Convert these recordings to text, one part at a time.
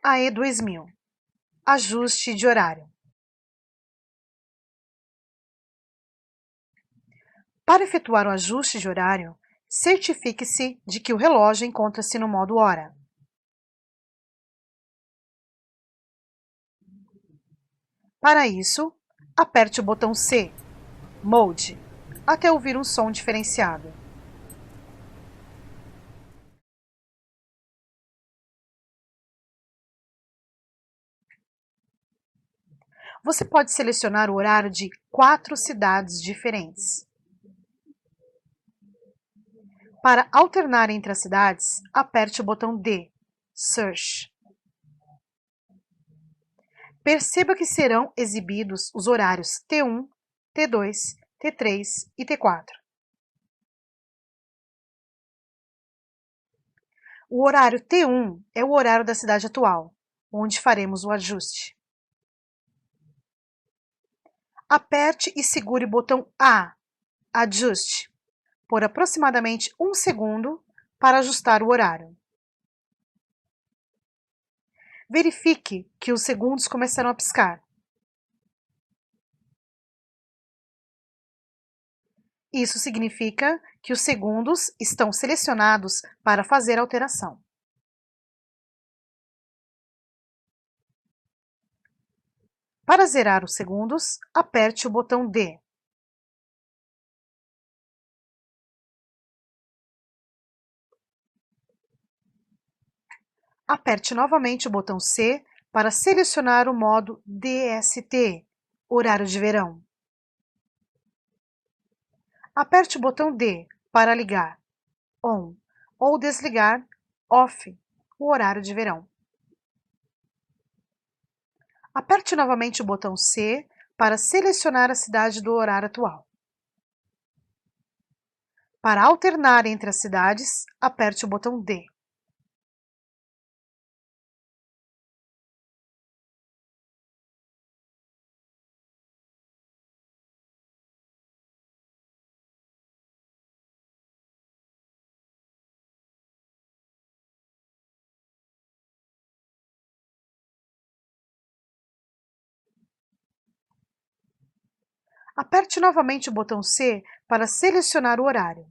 AE 2000. Ajuste de horário. Para efetuar o ajuste de horário, certifique-se de que o relógio encontra-se no modo hora. Para isso, aperte o botão C, Mode, até ouvir um som diferenciado. Você pode selecionar o horário de 4 cidades diferentes. Para alternar entre as cidades, aperte o botão D, Search. Perceba que serão exibidos os horários T1, T2, T3 e T4. O horário T1 é o horário da cidade atual, onde faremos o ajuste. Aperte e segure o botão A, Adjust, por aproximadamente 1 segundo para ajustar o horário. Verifique que os segundos começarão a piscar. Isso significa que os segundos estão selecionados para fazer a alteração. Para zerar os segundos, aperte o botão D. Aperte novamente o botão C para selecionar o modo DST, horário de verão. Aperte o botão D para ligar ON ou desligar OFF, o horário de verão. Aperte novamente o botão C para selecionar a cidade do horário atual. Para alternar entre as cidades, aperte o botão D. Aperte novamente o botão C para selecionar o horário.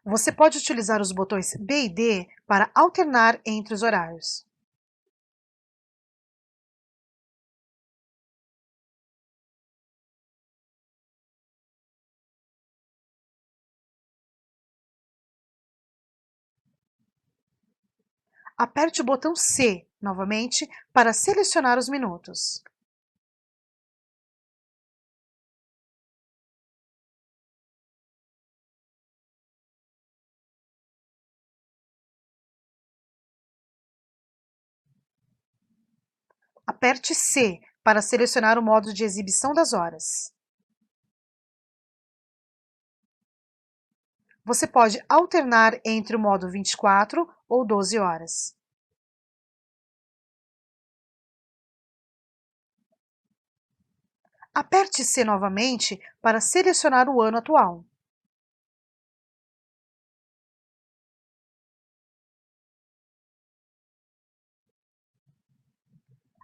Você pode utilizar os botões B e D para alternar entre os horários. Aperte o botão C novamente para selecionar os minutos. Aperte C para selecionar o modo de exibição das horas. Você pode alternar entre o modo 24 ou 12 horas. Aperte C novamente para selecionar o ano atual.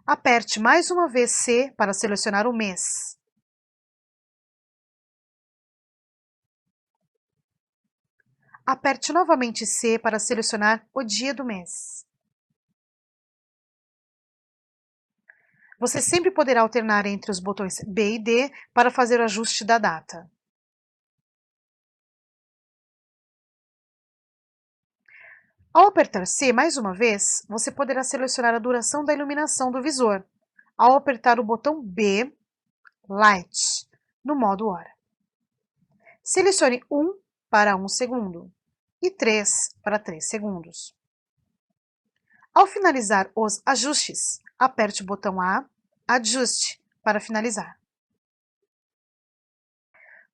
Aperte mais uma vez C para selecionar o mês. Aperte novamente C para selecionar o dia do mês. Você sempre poderá alternar entre os botões B e D para fazer o ajuste da data. Ao apertar C mais uma vez, você poderá selecionar a duração da iluminação do visor, ao apertar o botão B, Light, no modo hora. Selecione 1 para 1 segundo e 3 para 3 segundos. Ao finalizar os ajustes, aperte o botão A, Ajuste, para finalizar.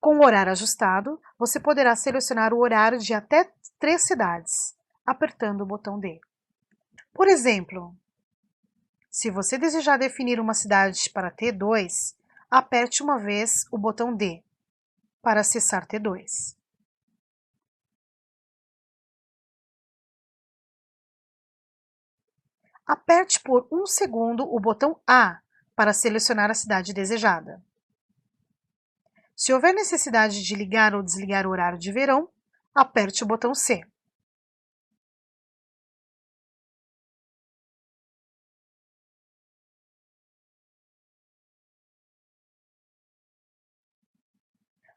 Com o horário ajustado, você poderá selecionar o horário de até 3 cidades, apertando o botão D. Por exemplo, se você desejar definir uma cidade para T2, aperte uma vez o botão D para acessar T2. Aperte por 1 segundo o botão A para selecionar a cidade desejada. Se houver necessidade de ligar ou desligar o horário de verão, aperte o botão C.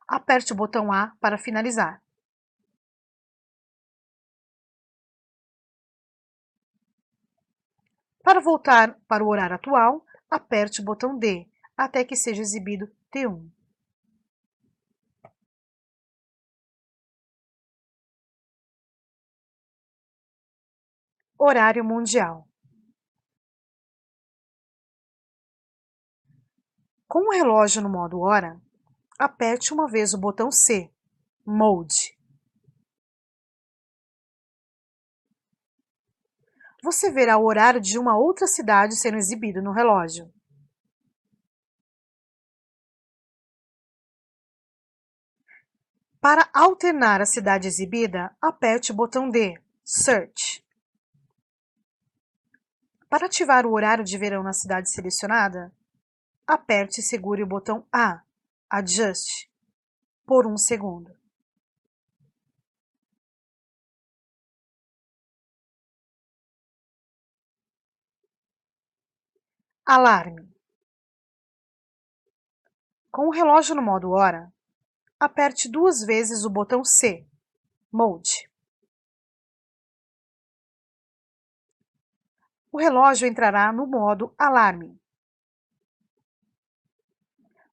Aperte o botão A para finalizar. Para voltar para o horário atual, aperte o botão D até que seja exibido T1. Horário mundial. Com o relógio no modo hora, aperte uma vez o botão C, Mode. Você verá o horário de uma outra cidade sendo exibido no relógio. Para alternar a cidade exibida, aperte o botão D, Search. Para ativar o horário de verão na cidade selecionada, aperte e segure o botão A, Adjust, por 1 segundo. Alarme. Com o relógio no modo hora, aperte 2 vezes o botão C, Mode. O relógio entrará no modo alarme.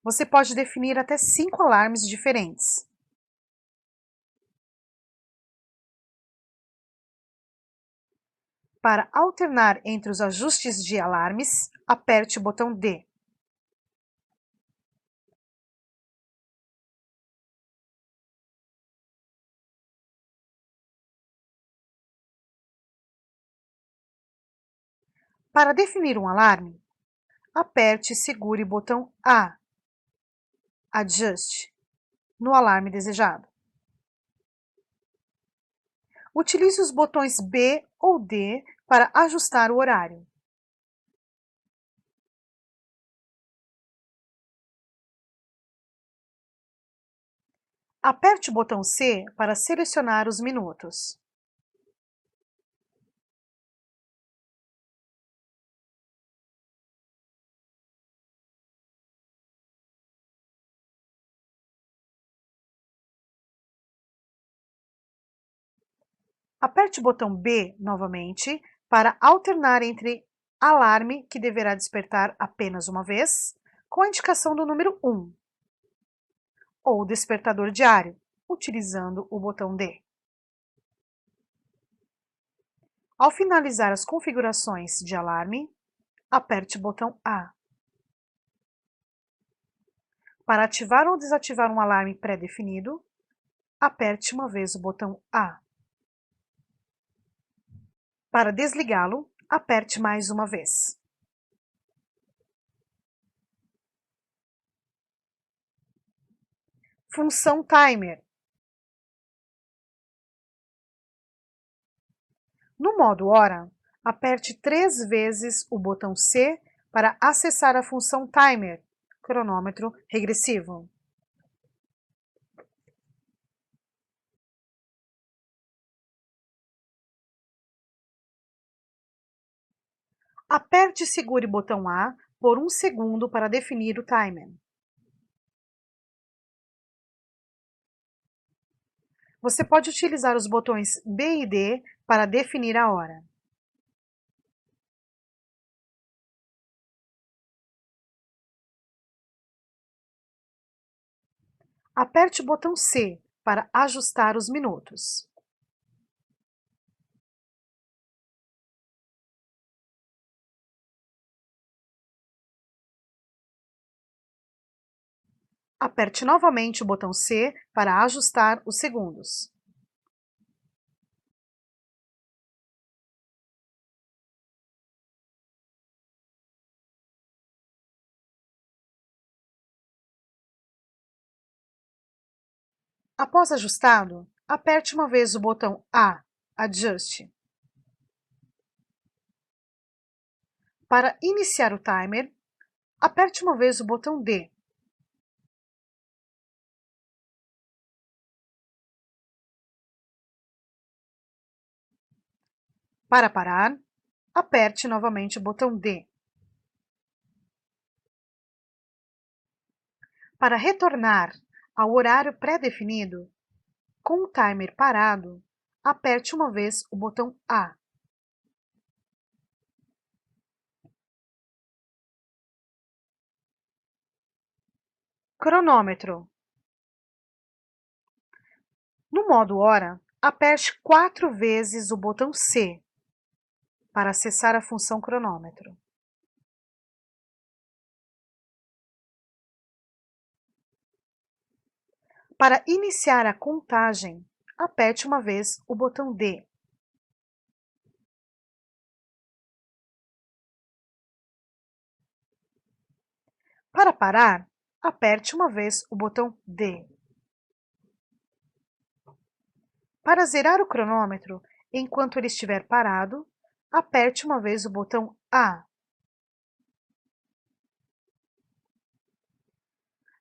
Você pode definir até 5 alarmes diferentes. Para alternar entre os ajustes de alarmes, aperte o botão D. Para definir um alarme, aperte e segure o botão A, Adjust, no alarme desejado. Utilize os botões B ou D para ajustar o horário. Aperte o botão C para selecionar os minutos. Aperte o botão B novamente para alternar entre alarme, que deverá despertar apenas uma vez, com a indicação do número 1, ou despertador diário, utilizando o botão D. Ao finalizar as configurações de alarme, aperte o botão A. Para ativar ou desativar um alarme pré-definido, aperte uma vez o botão A. Para desligá-lo, aperte mais uma vez. Função Timer. No modo hora, aperte 3 vezes o botão C para acessar a função Timer, cronômetro regressivo. Aperte e segure o botão A por 1 segundo para definir o timer. Você pode utilizar os botões B e D para definir a hora. Aperte o botão C para ajustar os minutos. Aperte novamente o botão C para ajustar os segundos. Após ajustado, aperte uma vez o botão A, Adjust. Para iniciar o timer, aperte uma vez o botão D. Para parar, aperte novamente o botão D. Para retornar ao horário pré-definido, com o timer parado, aperte uma vez o botão A. Cronômetro. No modo hora, aperte 4 vezes o botão C para acessar a função cronômetro. Para iniciar a contagem, aperte uma vez o botão D. Para parar, aperte uma vez o botão D. Para zerar o cronômetro enquanto ele estiver parado, aperte uma vez o botão A.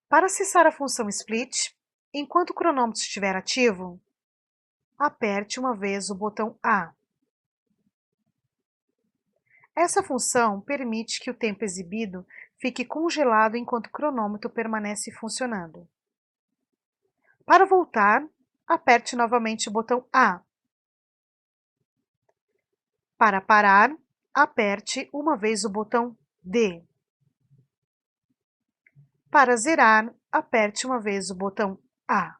Para acessar a função split, enquanto o cronômetro estiver ativo, aperte uma vez o botão A. Essa função permite que o tempo exibido fique congelado enquanto o cronômetro permanece funcionando. Para voltar, aperte novamente o botão A. Para parar, aperte uma vez o botão D. Para zerar, aperte uma vez o botão A.